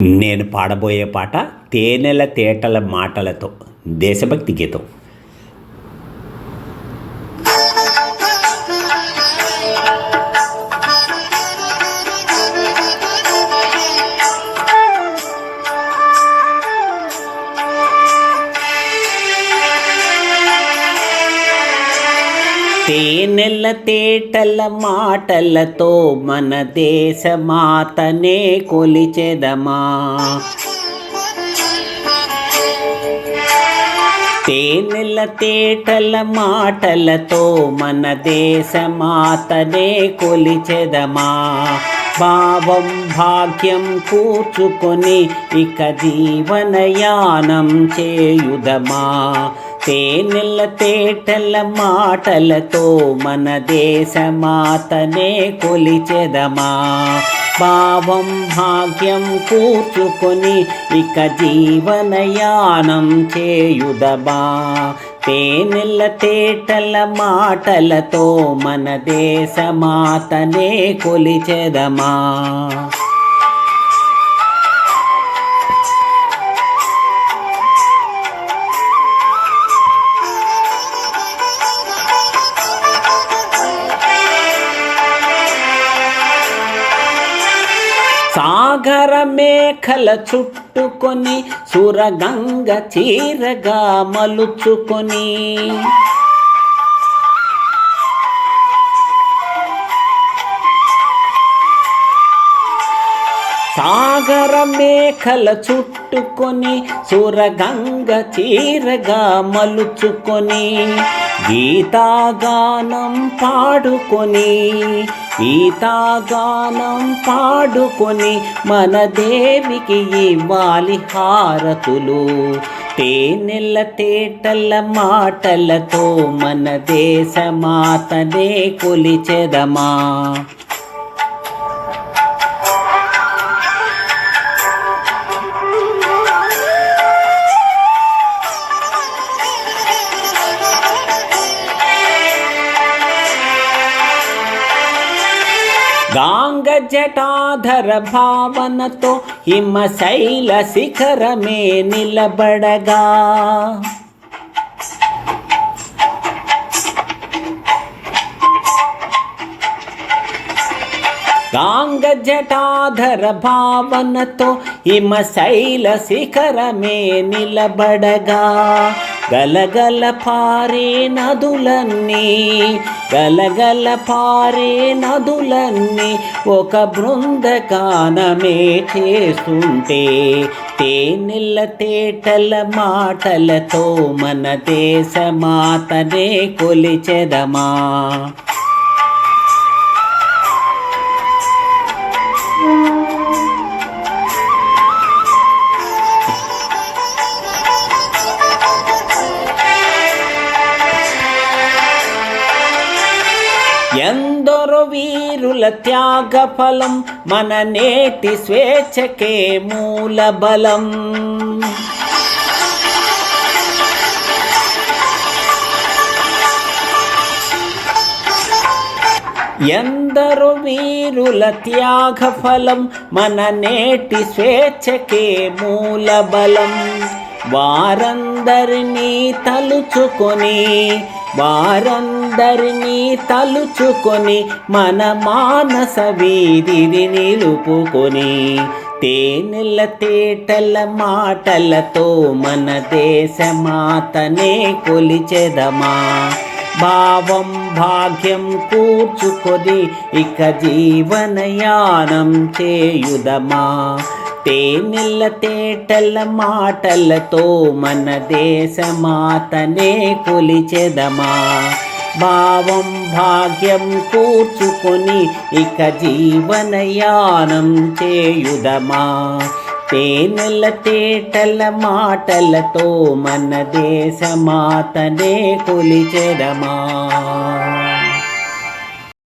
నేను పాడబోయే పాట తేనెల తేటల మాటలతో దేశభక్తి గీతం. తేనెల తేటల మాటలతో మన దేశమాతనే కొలిచెదమా. తేనెల తేటల మాటలతో మన దేశమాతనే కొలిచెదమా. భావం భాగ్యం కూర్చుకొని ఇక జీవనయానం చేయుదమా. తేనెల తేటల మాటలతో మన దేశమాతనే కొలిచెదమా. భావం భాగ్యం కూర్చుకొని ఇక జీవనయానం చేయుదమా. తేనెల తేటల మాటలతో మన దేశమాతనే కొలిచెదమా. సాగర మేఖల చుట్టుకొని సురగంగ చీరగా మలుచుకొని సాగర మేఖల చుట్టుకొని సురగంగ చీరగా మలుచుకొని గీతాగానం పాడుకొని గీతాగానం పాడుకొని మన దేవికి ఇవ్వాలి హారతులు. తేనెల తేటల మాటలతో మన దేశమాతనే కొలిచెదమా. గాంగ జటాధర భావనతో హిమశైల శిఖరమే నిలబడగా గాంగ జటాధర భావనతో హిమశైల శిఖరమే నిలబడగా గలగల పారే నదులన్నీ గలగల పారే నదులన్నీ ఒక బృందగానమే చేస్తుంటే తేనెల తేటల మాటలతో మన దేశమాతనే కొలిచెదమా. ఎందరో వీరుల త్యాగ ఫలం మన నేటి స్వేచ్ఛకే మూల బలం. ఎందరో వీరుల త్యాగ ఫలం మన నేటి స్వేచ్ఛకే మూల బలం. వారందరినీ తలుచుకొని వారందరినీ తలుచుకొని మన మానస వీధిని నిలుపుకొని తేనెల తేటల మాటలతో మన దేశమాతనే కొలిచెదమా. భావం భాగ్యం కూర్చుకొని ఇక జీవనయానం చేయుదమా. తేనెల తేటల మాటలతో మన దేశమాతనే కొలిచెదమా. భావం భాగ్యం కూర్చుకొని ఇక జీవనయానం చేయుదమా. తేనెల తేటల మాటలతో మన దేశమాతనే కొలిచెదమా.